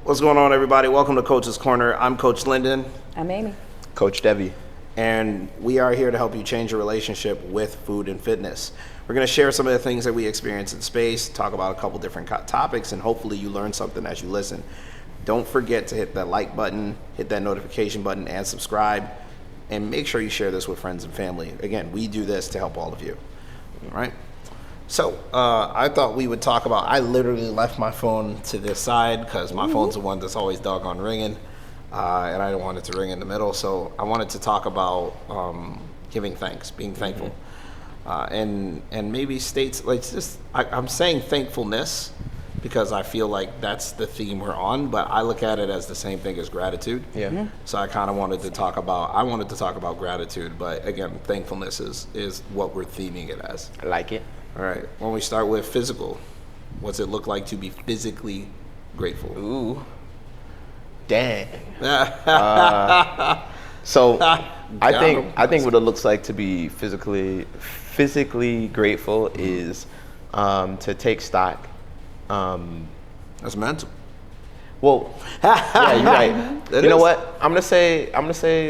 What's going on, everybody? Welcome to Coach's Corner. I'm Coach Linden. I'm Amy. Coach Debbie. And we are here to help you change your relationship with food and fitness. We're going to share some of the things that we experience in space, talk about a couple different topics, and hopefully you learn something as you listen. Don't forget to hit that like button, hit that notification button, and subscribe. And make sure you share this with friends and family. Again, we do this to help all of you. All right? So I thought we would talk about, I literally left my phone to this side because my phone's the one that's always doggone ringing. And I didn't want it to ring in the middle. So I wanted to talk about giving thanks, being thankful. And maybe states, like just, I'm saying thankfulness because I feel like that's the theme we're on, but I look at it as the same thing as gratitude. Yeah. Mm-hmm. So I kind of wanted to talk about gratitude, but again, thankfulness is what we're theming it as. I like it. All right, when we start with physical, what's it look like to be physically grateful? Ooh. Dang. So I think what it looks like to be physically grateful is to take stock. That's mental. Well, yeah, you're right. You know what? I'm gonna say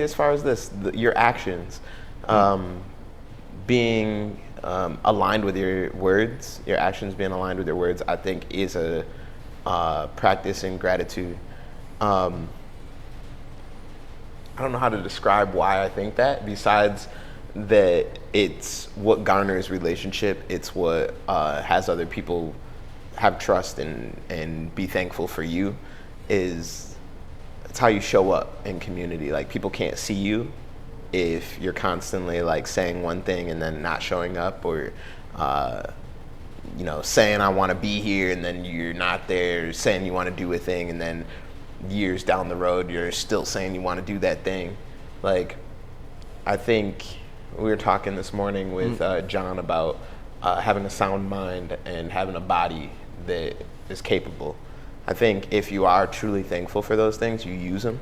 as far as this, your actions, being aligned with your words, your actions being aligned with your words, I think is a practice in gratitude. I don't know how to describe why I think that, besides that it's what garners relationship, it's what has other people have trust and be thankful for you. It's how you show up in community. Like, people can't see you if you're constantly like saying one thing and then not showing up, or saying I want to be here and then you're not there, saying you want to do a thing and then years down the road you're still saying you want to do that thing. Like, I think we were talking this morning with John about having a sound mind and having a body that is capable. I think if you are truly thankful for those things, you use them,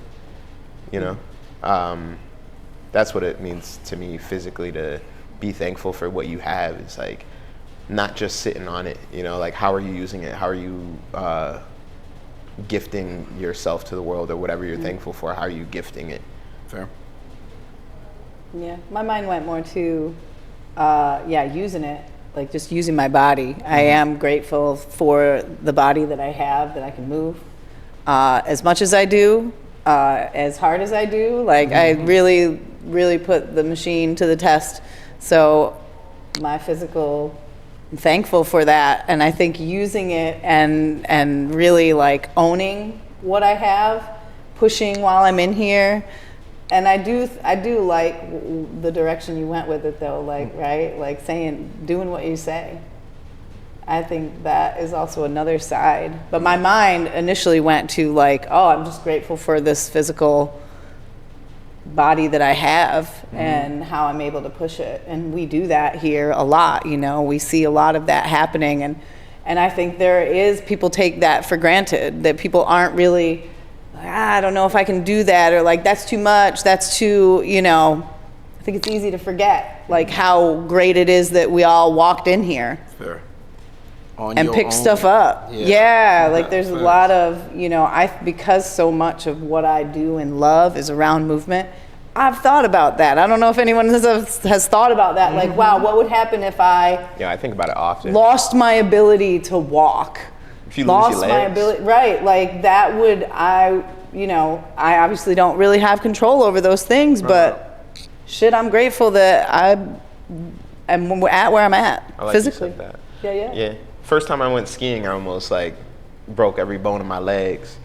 that's what it means to me physically, to be thankful for what you have. It's like not just sitting on it, like how are you using it? How are you gifting yourself to the world, or whatever you're thankful for? How are you gifting it? Fair. Yeah, my mind went more to, using it, like just using my body. I am grateful for the body that I have, that I can move as much as I do, as hard as I do. Like, I really, really put the machine to the test. So my physical, I'm thankful for that. And I think using it and really like owning what I have, pushing while I'm in here. And I do like the direction you went with it though, like, right? Like doing what you say. I think that is also another side. But my mind initially went to like, oh, I'm just grateful for this physical body that I have and how I'm able to push it. And we do that here a lot, we see a lot of that happening. And I think people take that for granted, that people aren't really, I don't know if I can do that, or like, that's too much, that's too, I think it's easy to forget like how great it is that we all walked in here. Fair. And pick stuff up. Yeah, like there's a lot of, because so much of what I do and love is around movement, I've thought about that. I don't know if anyone has thought about that. Like, wow, what would happen if I think about it often. Lost my ability to walk. If you lose your legs. My ability, right, like that would, I obviously don't really have control over those things, but shit, I'm grateful that I'm at where I'm at, I like physically. You said Yeah. that. Yeah. First time I went skiing, I almost like broke every bone in my legs,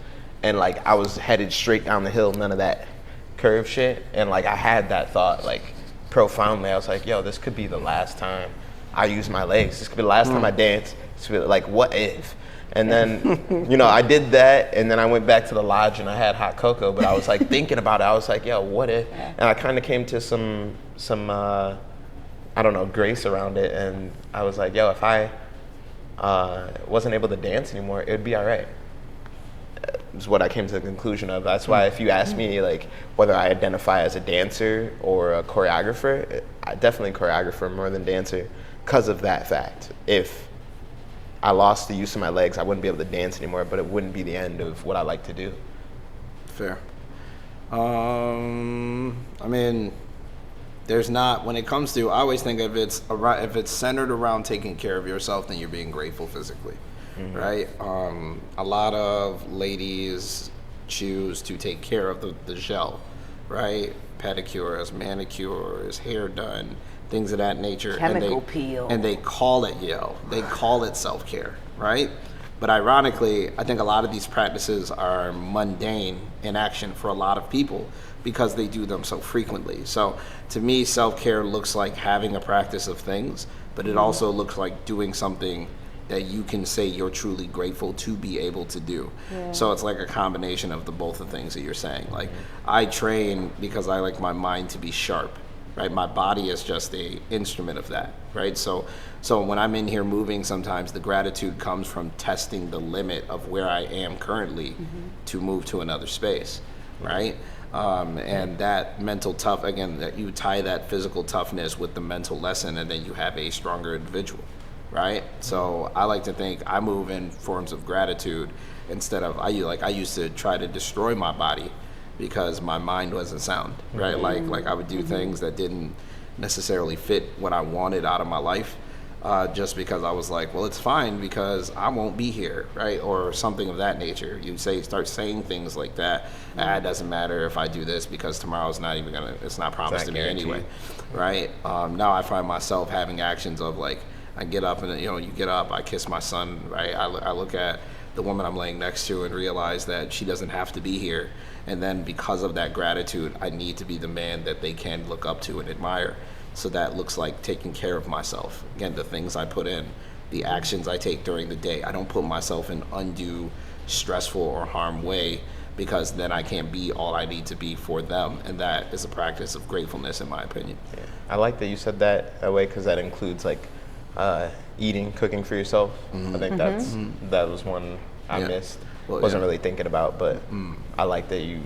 and like I was headed straight down the hill, none of that curve shit, and like I had that thought like profoundly. I was like, yo, this could be the last time I use my legs. This could be the last time I dance. This could be like, what if? And then, I did that, and then I went back to the lodge and I had hot cocoa, but I was like thinking about it. I was like, yo, what if? And I kind of came to some grace around it, and I was like, yo, if I wasn't able to dance anymore, it would be all right. Is what I came to the conclusion of. That's why if you ask me like whether I identify as a dancer or a choreographer, I definitely choreographer more than dancer because of that fact. If I lost the use of my legs, I wouldn't be able to dance anymore, but it wouldn't be the end of what I like to do. Fair. I mean, there's not, when it comes to, I always think if it's centered around taking care of yourself, then you're being grateful physically, right? A lot of ladies choose to take care of the gel, right? Pedicures, manicures, hair done, things of that nature. Chemical peel. And they call it they call it self-care, right? But ironically, I think a lot of these practices are mundane in action for a lot of people because they do them so frequently. So to me, self-care looks like having a practice of things, but it also looks like doing something that you can say you're truly grateful to be able to do. So it's like a combination of both the things that you're saying. Like I train because I like my mind to be sharp, right? My body is just a instrument of that, right? So when I'm in here moving, sometimes the gratitude comes from testing the limit of where I am currently to move to another space, right? And that mental again, that you tie that physical toughness with the mental lesson, and then you have a stronger individual, right? So I like to think I move in forms of gratitude instead of, I used to try to destroy my body because my mind wasn't sound, right? Like I would do things that didn't necessarily fit what I wanted out of my life, just because I was like, well, it's fine because I won't be here, right? Or something of that nature. You start saying things like that. It doesn't matter if I do this because tomorrow's not even it's not promised to me anyway, right? Now I find myself having actions of like, I get up and you get up, I kiss my son, right? I look at the woman I'm laying next to and realize that she doesn't have to be here. And then because of that gratitude, I need to be the man that they can look up to and admire. So that looks like taking care of myself. Again, the things I put in, the actions I take during the day. I don't put myself in undue, stressful or harm way because then I can't be all I need to be for them. And that is a practice of gratefulness, in my opinion. Yeah. I like that you said that way because that includes like eating, cooking for yourself. I think that was one I missed. Well, wasn't really thinking about, but I like that you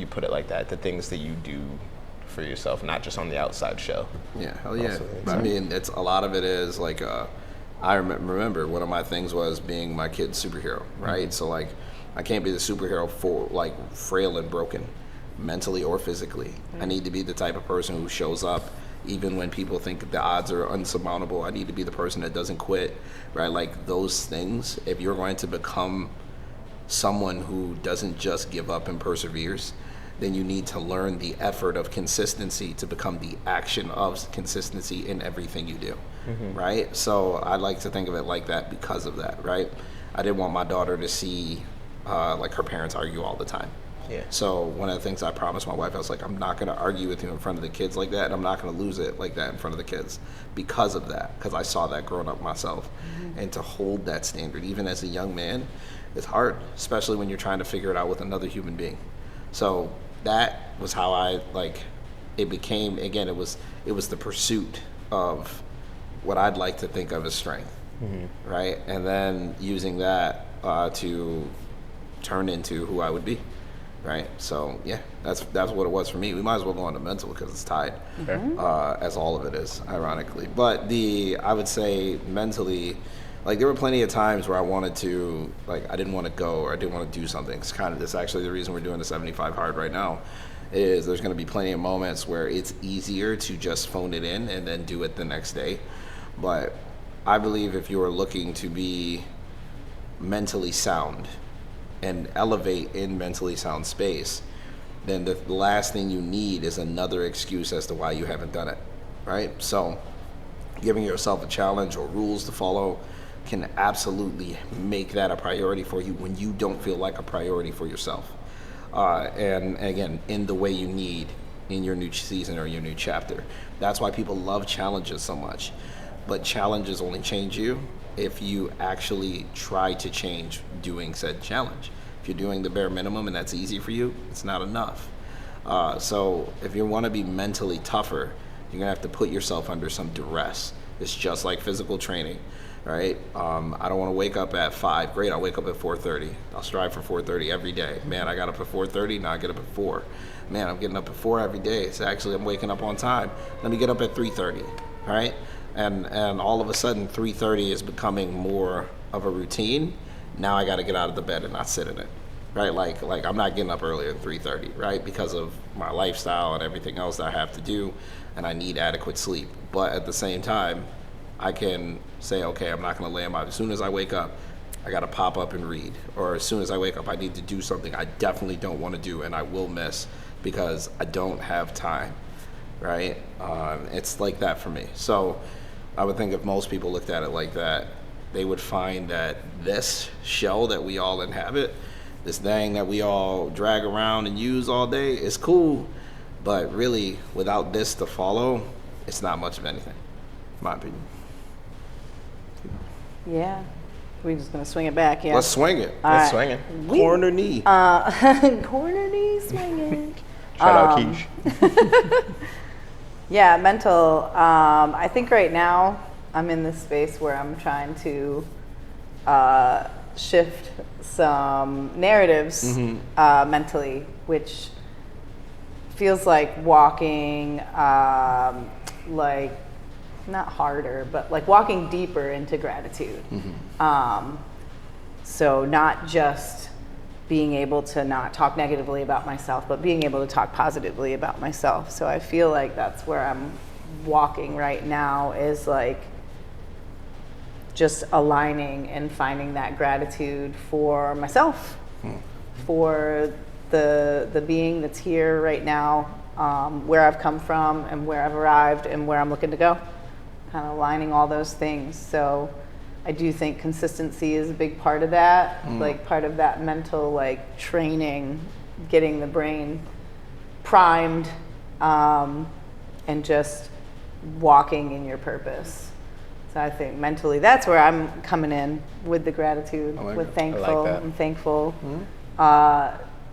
put it like that. The things that you do for yourself, not just on the outside show. Yeah, hell yeah. I mean, it's a lot of it is like I remember one of my things was being my kid's superhero, right? So like I can't be the superhero for like frail and broken mentally or physically. I need to be the type of person who shows up even when people think the odds are unsurmountable. I need to be the person that doesn't quit, right? Like those things, if you're going to become someone who doesn't just give up and perseveres, then you need to learn the effort of consistency to become the action of consistency in everything you do, right? So I like to think of it like that because of that, right? I didn't want my daughter to see like her parents argue all the time. Yeah. So one of the things I promised my wife, I was like, I'm not going to argue with you in front of the kids like that, and I'm not going to lose it like that in front of the kids because of that, because I saw that growing up myself. And to hold that standard, even as a young man, it's hard, especially when you're trying to figure it out with another human being. So that was how I it became, again, it was the pursuit of what I'd like to think of as strength, right? And then using that to turn into who I would be, right? So yeah, that's what it was for me. We might as well go on to mental because it's tied, as all of it is, ironically. But I would say mentally, like there were plenty of times where I wanted to, like I didn't want to go or I didn't want to do something. It's kind of, that's actually the reason we're doing the 75 hard right now, is there's going to be plenty of moments where it's easier to just phone it in and then do it the next day. But I believe if you are looking to be mentally sound and elevate in mentally sound space, then the last thing you need is another excuse as to why you haven't done it, right? So giving yourself a challenge or rules to follow can absolutely make that a priority for you when you don't feel like a priority for yourself. And again, in the way you need in your new season or your new chapter. That's why people love challenges so much. But challenges only change you if you actually try to change doing said challenge. If you're doing the bare minimum and that's easy for you, it's not enough. So if you want to be mentally tougher, you're gonna have to put yourself under some duress. It's just like physical training, right? I don't want to wake up at 5. Great, I'll wake up at 4:30. I'll strive for 4:30 every day. Man, I got up at 4:30, now I get up at 4. Man, I'm getting up at 4 every day. So actually I'm waking up on time. Let me get up at 3:30, all right? and all of a sudden 3:30 is becoming more of a routine. Now I got to get out of the bed and not sit in it, right? Like I'm not getting up earlier than 3:30, right? Because of my lifestyle and everything else that I have to do, and I need adequate sleep. But at the same time, I can say, okay, I'm not going to lay in my. As soon as I wake up, I got to pop up and read, or as soon as I wake up, I need to do something I definitely don't want to do and I will miss because I don't have time, right? It's like that for me. So I would think if most people looked at it like that, they would find that this shell that we all inhabit, this thing that we all drag around and use all day, is cool, but really without this to follow, it's not much of anything, in my opinion. Yeah. We're just gonna swing it back, yeah. Let's swing it. All Let's right. swing it. Corner knee. Corner knee swinging. Shout out Keish. Yeah, mental. I think right now I'm in this space where I'm trying to shift some narratives mentally, which feels like walking, like not harder, but like walking deeper into gratitude. So not just being able to not talk negatively about myself, but being able to talk positively about myself. So I feel like that's where I'm walking right now, is like just aligning and finding that gratitude for myself, for the being that's here right now, where I've come from and where I've arrived and where I'm looking to go. Kind of aligning all those things. So I do think consistency is a big part of that, like part of that mental like training, getting the brain primed, and just walking in your purpose. So I think mentally that's where I'm coming in with the gratitude, with thankful. that. I'm thankful,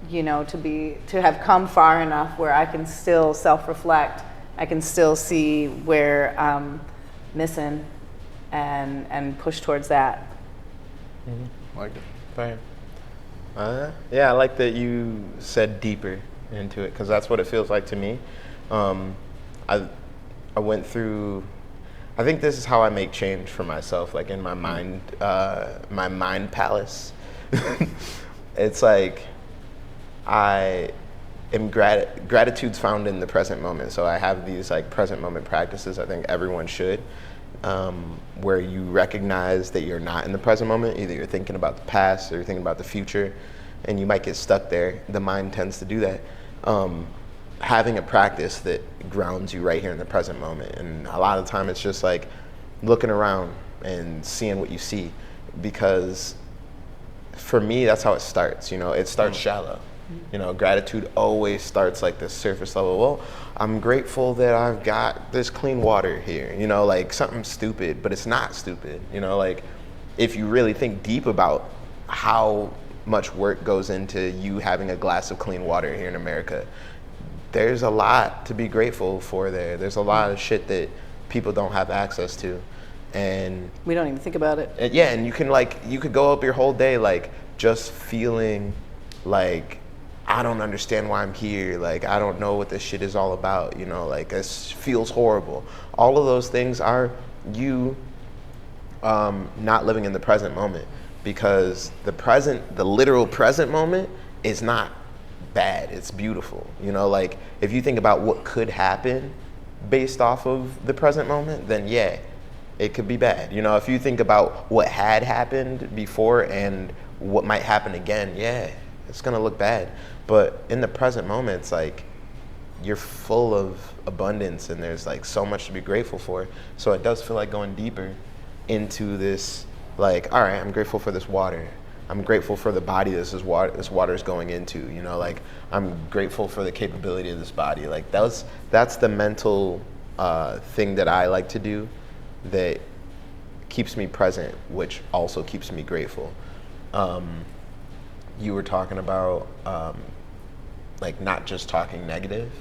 you know, to have come far enough where I can still self-reflect. I can still see where I'm missing and push towards that. Like it. Fine. Yeah, I like that you said deeper into it, because that's what it feels like to me. I went through. I think this is how I make change for myself, like in my mind palace. It's like I am gratitude's found in the present moment. So I have these like present moment practices. I think everyone should. Where you recognize that you're not in the present moment. Either you're thinking about the past or you're thinking about the future, and you might get stuck there. The mind tends to do that. Having a practice that grounds you right here in the present moment. And a lot of the time it's just like looking around and seeing what you see, because for me, that's how it starts. You know, it starts shallow. You know, gratitude always starts like this surface level. Well, I'm grateful that I've got this clean water here. You know, like something stupid, but it's not stupid. You know, like if you really think deep about how much work goes into you having a glass of clean water here in America, there's a lot to be grateful for there. There's a lot of shit that people don't have access to. And We don't even think about it. yeah, and you could go up your whole day like just feeling like, I don't understand why I'm here. Like, I don't know what this shit is all about. You know, like, this feels horrible. All of those things are you not living in the present moment, because the literal present moment is not bad. It's beautiful. You know, like, if you think about what could happen based off of the present moment, then yeah, it could be bad. You know, if you think about what had happened before and what might happen again, yeah, it's gonna look bad. But in the present moment, it's like you're full of abundance and there's like so much to be grateful for. So it does feel like going deeper into this, like, all right, I'm grateful for this water. I'm grateful for the body this water is going into. You know, like, I'm grateful for the capability of this body. Like, that's the mental thing that I like to do that keeps me present, which also keeps me grateful. You were talking about like not just talking negative,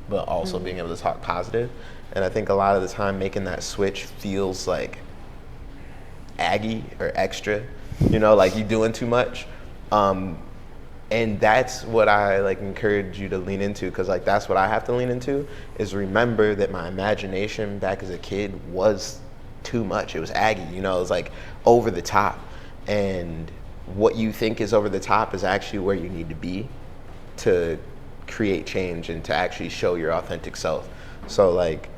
but also being able to talk positive. And I think a lot of the time making that switch feels like aggy or extra, you know, like you doing too much. And that's what I like encourage you to lean into, because like that's what I have to lean into, is remember that my imagination back as a kid was too much. It was aggy, you know, it was like over the top. And what you think is over the top is actually where you need to be to create change and to actually show your authentic self. So like,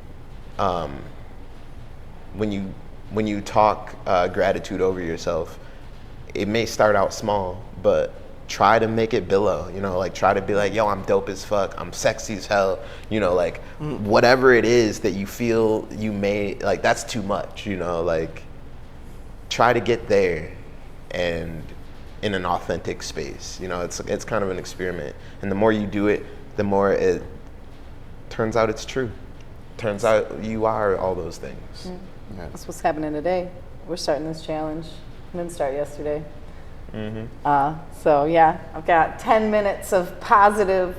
when you talk gratitude over yourself, it may start out small, but try to make it billow, you know, like try to be like, yo, I'm dope as fuck, I'm sexy as hell, you know, like whatever it is that you feel you may, like that's too much, you know, like try to get there and in an authentic space, you know, it's kind of an experiment. And the more you do it, the more it turns out it's true. Turns out you are all those things. That's what's happening today. We're starting this challenge. I didn't start yesterday. So yeah, I've got 10 minutes of positive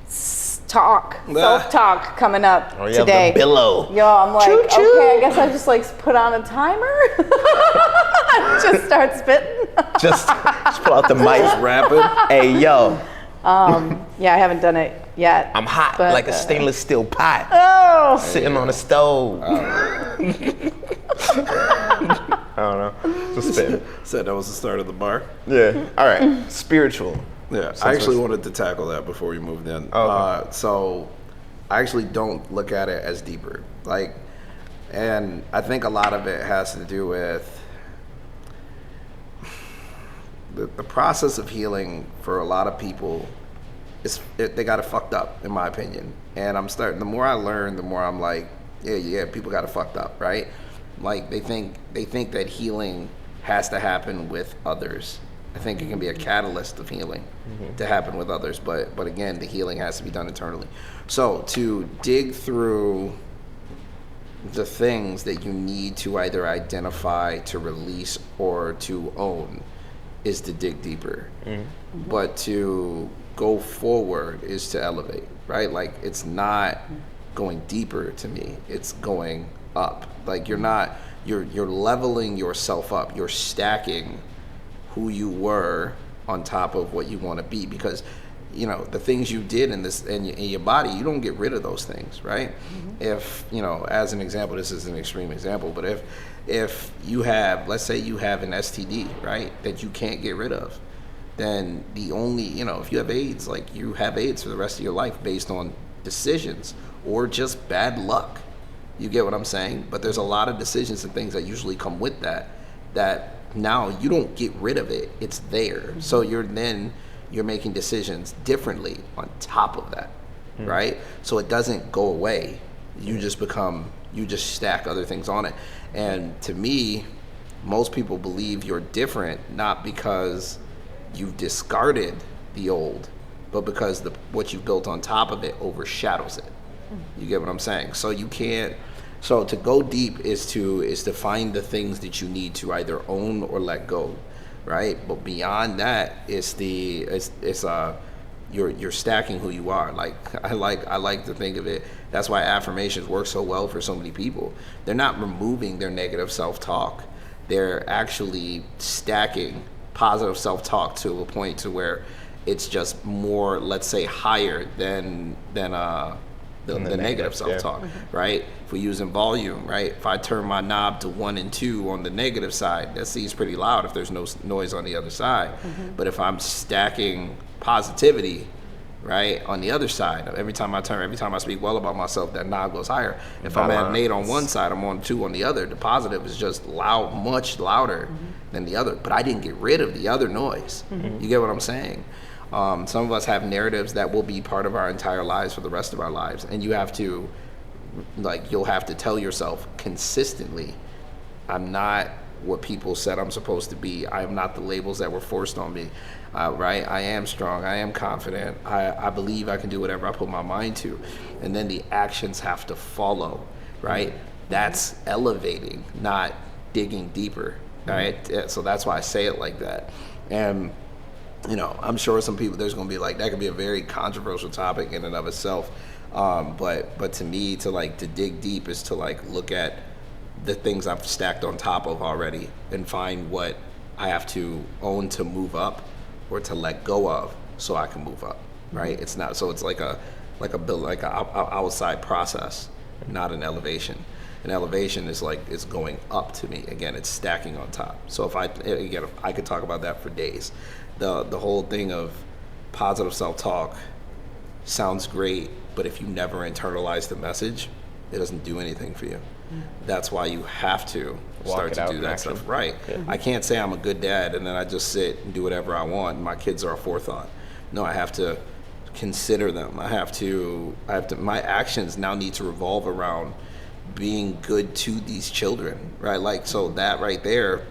self-talk coming up Oh, yeah, today. the billow. Yo, I'm like, Choo-choo. okay, I guess I just like put on a timer. Just start spitting. Just pull out the mic. Rapid. Hey, yo, Yeah, I haven't done it yet. I'm hot but, like a stainless steel pot Oh, sitting on a stove. I don't know. Just spitting. Said that was the start of the bar. Yeah. All right. Spiritual. Yeah, Since I actually we're- wanted to tackle that before we moved in. Okay. So I actually don't look at it as deeper. Like, and I think a lot of it has to do with the process of healing for a lot of people. They got it fucked up, in my opinion. And I'm starting, the more I learn, the more I'm like, yeah, people got it fucked up, right? Like they think that healing has to happen with others. I think it can be a catalyst of healing to happen with others, but again, the healing has to be done internally. So to dig through the things that you need to either identify, to release, or to own is to dig deeper. But to go forward is to elevate, right? Like it's not going deeper to me, it's going up. Like you're leveling yourself up, you're stacking who you were on top of what you want to be, because you know the things you did in your body, you don't get rid of those things, right? If you know, as an example, this is an extreme example, but if you have, let's say you have an STD, right, that you can't get rid of, then the only, you know, if you have AIDS, like you have AIDS for the rest of your life based on decisions or just bad luck. You get what I'm saying? But there's a lot of decisions and things that usually come with that now you don't get rid of it, it's there. So you're making decisions differently on top of that, right? So it doesn't go away. You just stack other things on it. And to me, most people believe you're different, not because you've discarded the old, but because what you've built on top of it overshadows it. You get what I'm saying? So you can't. So to go deep is to find the things that you need to either own or let go, right? But beyond that, you're stacking who you are. Like I like to think of it. That's why affirmations work so well for so many people. They're not removing their negative self-talk. They're actually stacking positive self-talk to a point to where it's just more, let's say, higher than the negative self-talk, right? If we're using volume, right? If I turn my knob to 1 and 2 on the negative side, that seems pretty loud if there's no noise on the other side. But if I'm stacking positivity, right, on the other side, every time I speak well about myself, that knob goes higher. If I'm at an 8 on one side, I'm on 2 on the other. The positive is just loud, much louder than the other. But I didn't get rid of the other noise. You get what I'm saying? Some of us have narratives that will be part of our entire lives for the rest of our lives. And you'll have to tell yourself consistently, I'm not what people said I'm supposed to be. I am not the labels that were forced on me, right? I am strong, I am confident, I believe I can do whatever I put my mind to. And then the actions have to follow, right? That's elevating, not digging deeper, right? So that's why I say it like that. And you know, I'm sure some people, there's going to be like, that could be a very controversial topic in and of itself. But to me, to dig deep is to look at the things I've stacked on top of already and find what I have to own to move up or to let go of so I can move up, right? It's not, so it's like a outside process, not an elevation. And elevation is like, it's going up to me. Again, it's stacking on top. So if I could talk about that for days. The whole thing of positive self-talk sounds great, but if you never internalize the message, it doesn't do anything for you. That's why you have to start to do that stuff. Right. I can't say I'm a good dad and then I just sit and do whatever I want. My kids are a forethought. No, I have to consider them. I have to, my actions now need to revolve around being good to these children, right? Like, so that right there,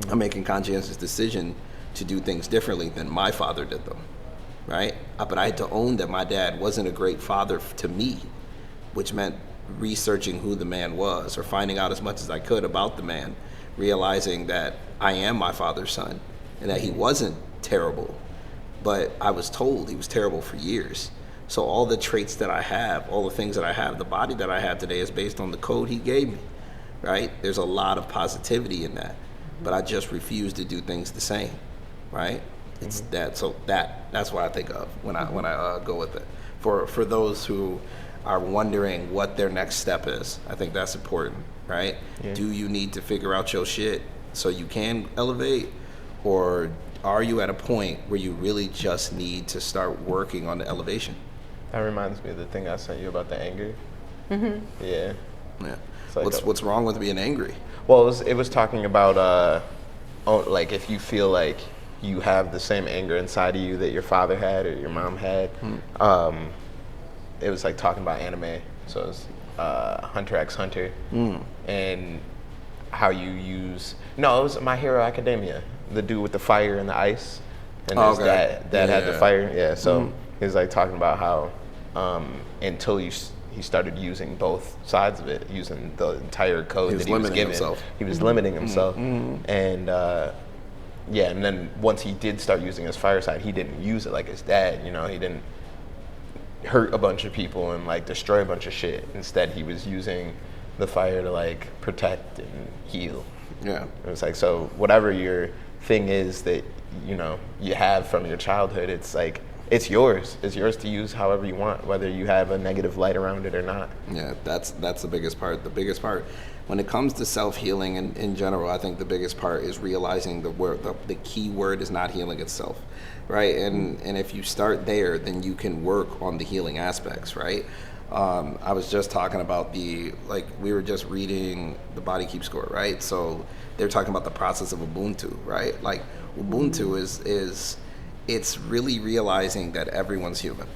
I'm making conscientious decision to do things differently than my father did them, right? But I had to own that my dad wasn't a great father to me, which meant researching who the man was or finding out as much as I could about the man, realizing that I am my father's son and that he wasn't terrible, but I was told he was terrible for years. So all the traits that I have, all the things that I have, the body that I have today is based on the code he gave me, right? There's a lot of positivity in that, but I just refuse to do things the same, right? It's that, so that's what I think of when I go with it. For those who are wondering what their next step is, I think that's important, right? Yeah. Do you need to figure out your shit so you can elevate, or are you at a point where you really just need to start working on the elevation? That reminds me of the thing I sent you about the anger. Yeah. Like what's wrong with being angry? Well, it was talking about like if you feel like you have the same anger inside of you that your father had or your mom had. It was like talking about anime. So it was Hunter x Hunter, and how you use. No, it was My Hero Academia. The dude with the fire and the ice, and his dad had the fire. Yeah, so he was like talking about how until he started using both sides of it, using the entire code that he was given. He was limiting himself, and and then once he did start using his fire side, he didn't use it like his dad. You know, he didn't hurt a bunch of people and like destroy a bunch of shit. Instead, he was using the fire to like protect and heal. Yeah, it was like, so whatever your thing is that you have from your childhood, it's like it's yours to use however you want, whether you have a negative light around it or not. Yeah, that's the biggest part. The biggest part when it comes to self-healing in general, I think the biggest part is realizing the key word is not healing itself, right? And if you start there, then you can work on the healing aspects, right? I was just talking about we were just reading the Body Keep Score, right? So they're talking about the process of Ubuntu, right? Like Ubuntu is it's really realizing that everyone's human.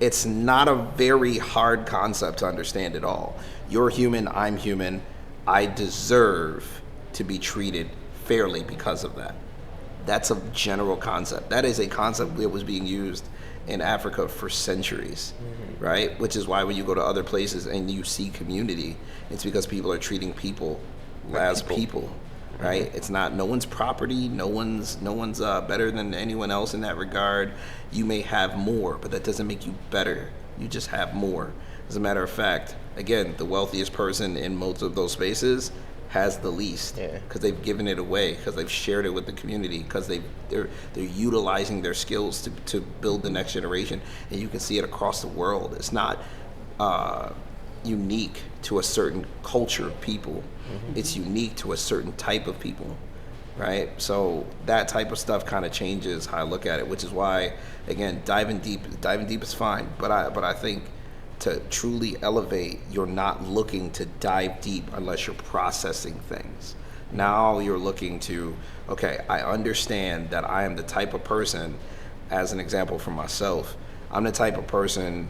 It's not a very hard concept to understand at all. You're human, I'm human. I deserve to be treated fairly because of that. That's a general concept. That is a concept that was being used in Africa for centuries, right? Which is why when you go to other places and you see community, it's because people are treating people as people, right? It's not, no one's property, no one's better than anyone else in that regard. You may have more, but that doesn't make you better. You just have more. As a matter of fact, again, the wealthiest person in most of those spaces has the least, because they've given it away, because they've shared it with the community, because they're utilizing their skills to build the next generation. And you can see it across the world. It's not unique to a certain culture of people. It's unique to a certain type of people, right? So that type of stuff kind of changes how I look at it, which is why, again, diving deep is fine, but I think to truly elevate, you're not looking to dive deep unless you're processing things. Now you're looking to, okay, I understand that I am the type of person, as an example for myself, I'm the type of person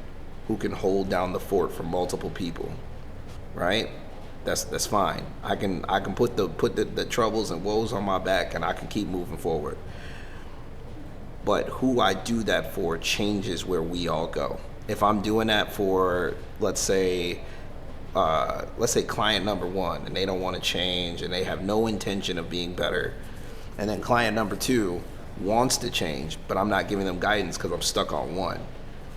who can hold down the fort for multiple people, right? That's fine. I can put the troubles and woes on my back and I can keep moving forward. But who I do that for changes where we all go. If I'm doing that for, let's say client number one, and they don't want to change and they have no intention of being better, and then client number two wants to change, but I'm not giving them guidance because I'm stuck on one,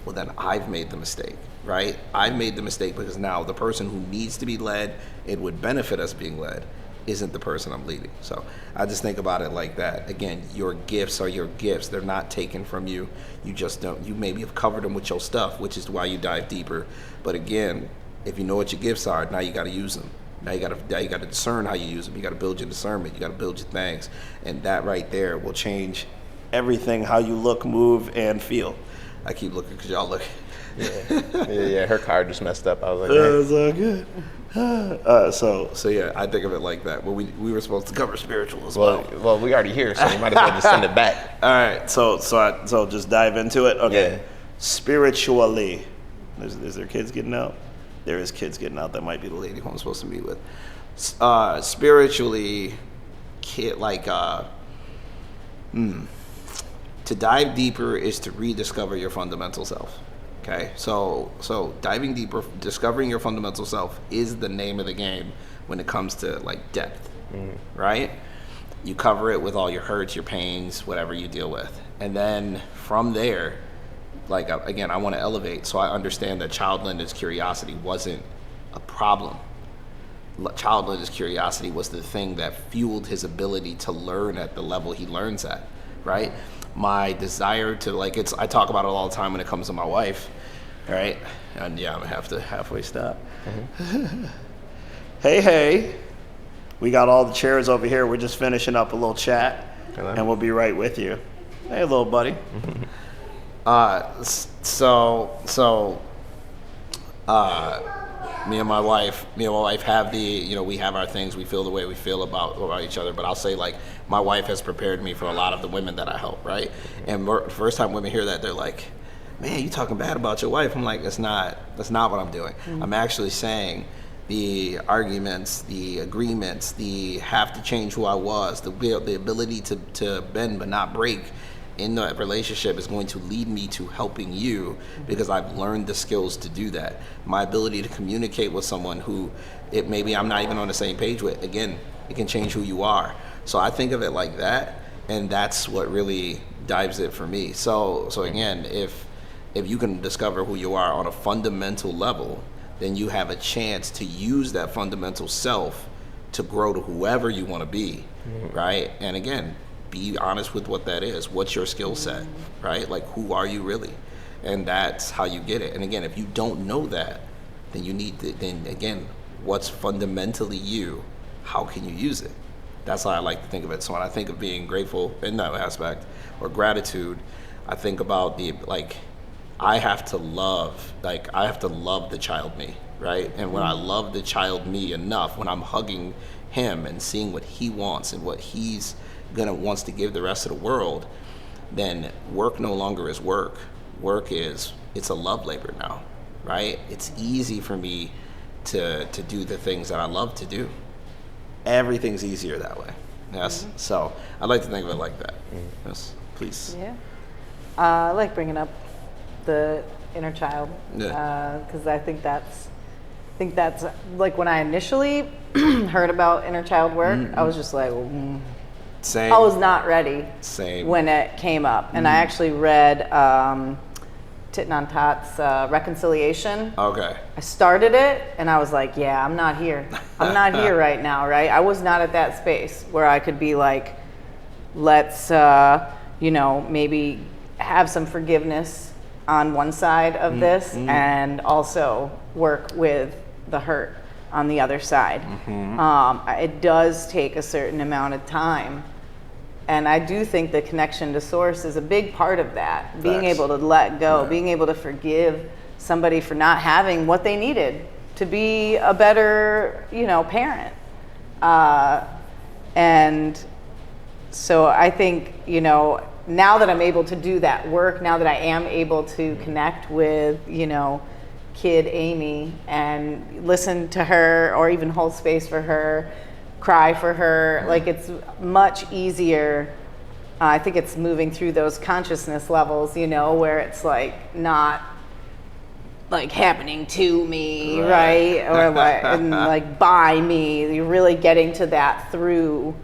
well then I've made the mistake, right? I've made the mistake because now the person who needs to be led, it would benefit us being led, isn't the person I'm leading. So I just think about it like that. Again, your gifts are your gifts. They're not taken from you. You just don't, you maybe have covered them with your stuff, which is why you dive deeper. But again, If you know what your gifts are, now you got to use them. Now you got to discern how you use them. You got to build your discernment. You got to build your things, and that right there will change everything, how you look, move, and feel. I keep looking because y'all look. Yeah, her car just messed up. I was like, It's all good. So yeah, I think of it like that. But we were supposed to cover spiritual as well. well, we already here, so we might as well just send it back. All right, so just dive into it. Okay, Yeah. Spiritually, is there kids getting out? There is kids getting out. That might be the lady who I'm supposed to meet with. Spiritually, to dive deeper is to rediscover your fundamental self. Okay, so diving deeper, discovering your fundamental self is the name of the game when it comes to like depth, right? You cover it with all your hurts, your pains, whatever you deal with, and then from there, like again, I want to elevate. So I understand that Child Linda's curiosity wasn't a problem. Child Linda's curiosity was the thing that fueled his ability to learn at the level he learns at, right? My desire to I talk about it all the time when it comes to my wife, right? And yeah, I'm gonna have to halfway stop. Hey, we got all the chairs over here. We're just finishing up a little chat. Hello. And we'll be right with you. Hey, little buddy. Me and my wife have we have our things. We feel the way we feel about each other. But I'll say, like, my wife has prepared me for a lot of the women that I help, right? And the first time women hear that, they're like, "Man, you talking bad about your wife?" I'm like, that's not what I'm doing. I'm actually saying the arguments, the agreements, the have to change who I was, the ability to bend but not break in that relationship is going to lead me to helping you because I've learned the skills to do that. My ability to communicate with someone who maybe I'm not even on the same page with, again, it can change who you are. So I think of it like that, and that's what really dives it for me. So again, if you can discover who you are on a fundamental level, then you have a chance to use that fundamental self to grow to whoever you want to be, right? And again, be honest with what that is. What's your skill set, right? Like, who are you really? And that's how you get it. And again, if you don't know that, then then again, what's fundamentally you? How can you use it? That's how I like to think of it. So when I think of being grateful in that aspect or gratitude, I think about I have to love the child me, right? And when I love the child me enough, when I'm hugging him and seeing what he wants and what he's wants to give the rest of the world, then work no longer is work. It's a love labor now, right? It's easy for me to do the things that I love to do. Everything's easier that way. Yes. So I like to think of it like that. Yes, please. Yeah. I like bringing up the inner child because I think that's like when I initially heard about inner child work, I was just like, Same. I was not ready. Same. When it came up, and I actually read Thich Nhat Hanh's Reconciliation. Okay. I started it, and I was like, yeah, I'm not here. I'm not here right now, right? I was not at that space where I could be like, let's, maybe have some forgiveness on one side of this and also work with the hurt on the other side. It does take a certain amount of time. And I do think the connection to source is a big part of that. Being able to let go, being able to forgive somebody for not having what they needed to be a better, parent. And so I think, now that I'm able to do that work, now that I am able to connect with, kid Amy and listen to her or even hold space for her, cry for her, like it's much easier. I think it's moving through those consciousness levels, where it's like not like happening to me, right? Or like by me. You're really getting to that through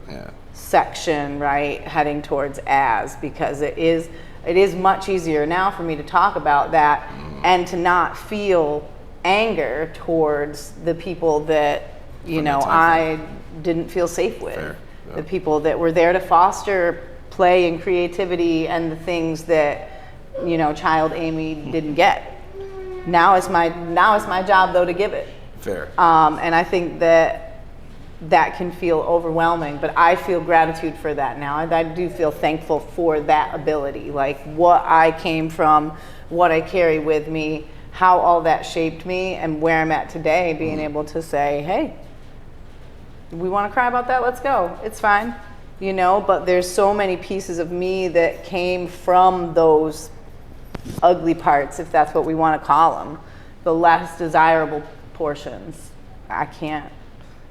section, right? Heading towards as, because it is much easier now for me to talk about that and to not feel anger towards the people that I didn't feel safe with. Fair. Yeah. The people that were there to foster play and creativity and the things that child Amy didn't get. Now it's my job though to give it. Fair. And I think that can feel overwhelming, but I feel gratitude for that now. I do feel thankful for that ability, like what I came from, what I carry with me, how all that shaped me, and where I'm at today, being able to say, hey, we want to cry about that, let's go, it's fine, you know. But there's so many pieces of me that came from those ugly parts, if that's what we want to call them, the less desirable portions. I can't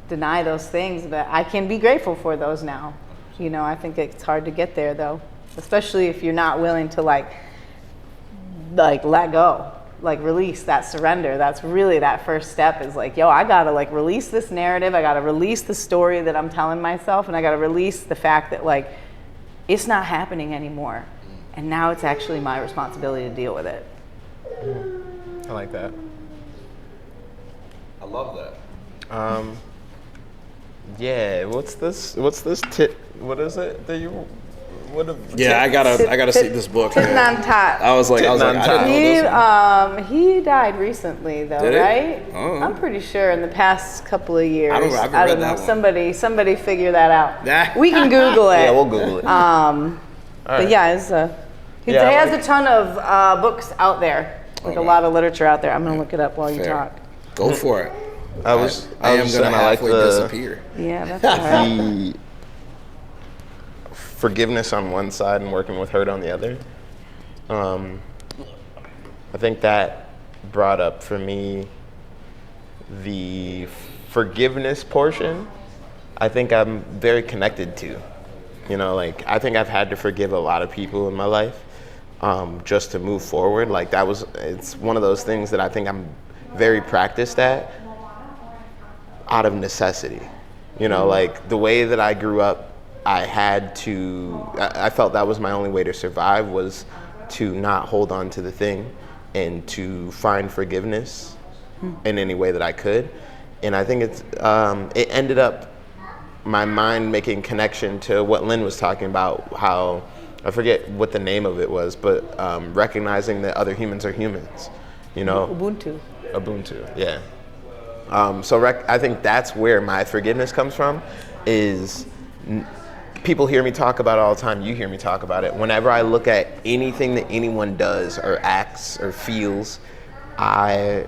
deny those things, but I can be grateful for those now. You know, I think it's hard to get there though, especially if you're not willing to like let go, like release that surrender. That's really that first step, is like, yo, I gotta like release this narrative. I gotta release the story that I'm telling myself, and I gotta release the fact that like it's not happening anymore. And now it's actually my responsibility to deal with it. I like that. I love that. Yeah, what's this what is it that you Yeah, I gotta see this book. Titting man. on top. I was like, I didn't know this one. He died recently though, Did he? right? Oh. I'm pretty sure in the past couple of years. I haven't I read don't know. that one. Somebody figure that out. Nah. We can Google it. Yeah, we'll Google it. But yeah, he Yeah, I has like a ton of books out there, like a lot of literature out there. I'm gonna look it up while you Fair. talk. Go for it. I was I am just gonna saying I like halfway the disappear. Yeah, that's all right. the forgiveness on one side and working with hurt on the other. I think that brought up for me the forgiveness portion. I think I'm very connected to. You know, like I think I've had to forgive a lot of people in my life just to move forward. Like it's one of those things that I think I'm very practiced at out of necessity. You know, like the way that I grew up, I felt that was my only way to survive, was to not hold on to the thing and to find forgiveness in any way that I could. And I think it ended up my mind making connection to what Lynn was talking about, how, I forget what the name of it was, but recognizing that other humans are humans, you know? Ubuntu, yeah. I think that's where my forgiveness comes from, is people hear me talk about it all the time, you hear me talk about it. Whenever I look at anything that anyone does or acts or feels, I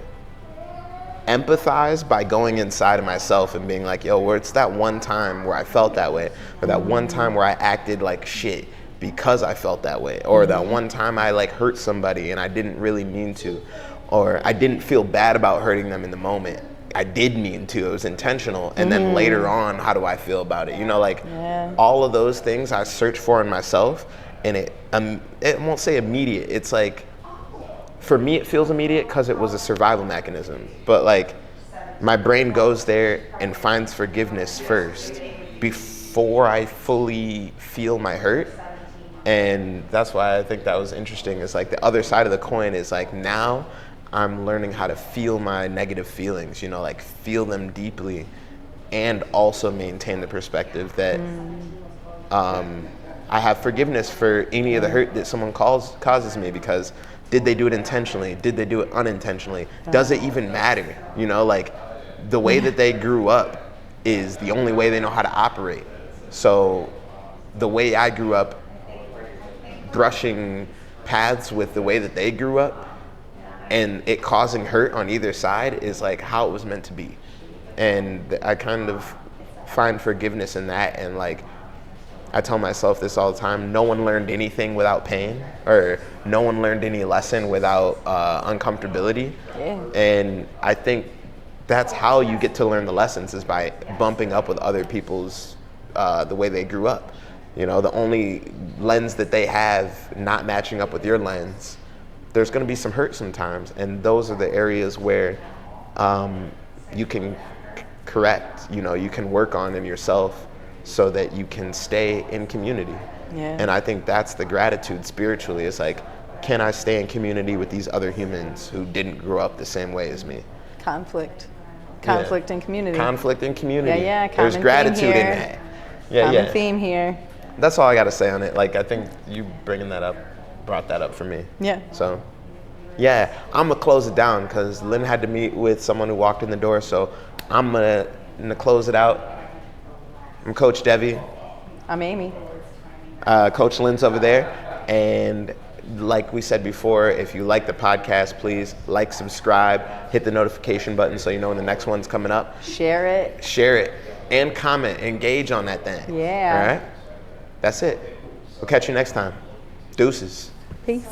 empathize by going inside of myself and being like, yo, where it's that one time where I felt that way, or that one time where I acted like shit because I felt that way, or that one time I like hurt somebody and I didn't really mean to, or I didn't feel bad about hurting them in the moment. I did mean to, it was intentional, and then later on, how do I feel about it? You know, like all of those things I search for in myself, and it won't say immediate, it's like, for me it feels immediate because it was a survival mechanism, but like my brain goes there and finds forgiveness first before I fully feel my hurt. And that's why I think that was interesting, is like the other side of the coin is like, now I'm learning how to feel my negative feelings, you know, like feel them deeply and also maintain the perspective that I have forgiveness for any of the hurt that someone causes me, because did they do it intentionally? Did they do it unintentionally? Does it even matter? You know, like the way that they grew up is the only way they know how to operate. So the way I grew up, brushing paths with the way that they grew up, and it causing hurt on either side, is like how it was meant to be. And I kind of find forgiveness in that, and like I tell myself this all the time, no one learned anything without pain, or no one learned any lesson without uncomfortability. Yeah. And I think that's how you get to learn the lessons, is by bumping up with other people's, the way they grew up. You know, the only lens that they have not matching up with your lens, there's gonna be some hurt sometimes, and those are the areas where you can correct, you know, you can work on in yourself so that you can stay in community. Yeah. And I think that's the gratitude spiritually. It's like, can I stay in community with these other humans who didn't grow up the same way as me? Conflict Yeah. and community. Conflict and community. Yeah, There's common gratitude theme in here. that. Yeah, Common yeah. theme here. That's all I got to say on it. Like, I think you bringing that up brought that up for me. Yeah. So, Yeah, I'm gonna close it down because Lynn had to meet with someone who walked in the door. So I'm gonna close it out. I'm Coach Devi. I'm Amy. Coach Lynn's over there. And like we said before, if you like the podcast, please like, subscribe, hit the notification button so you know when the next one's coming up. Share it. Share it and comment, engage on that thing. Yeah. All right? That's it. We'll catch you next time. Deuces. Peace.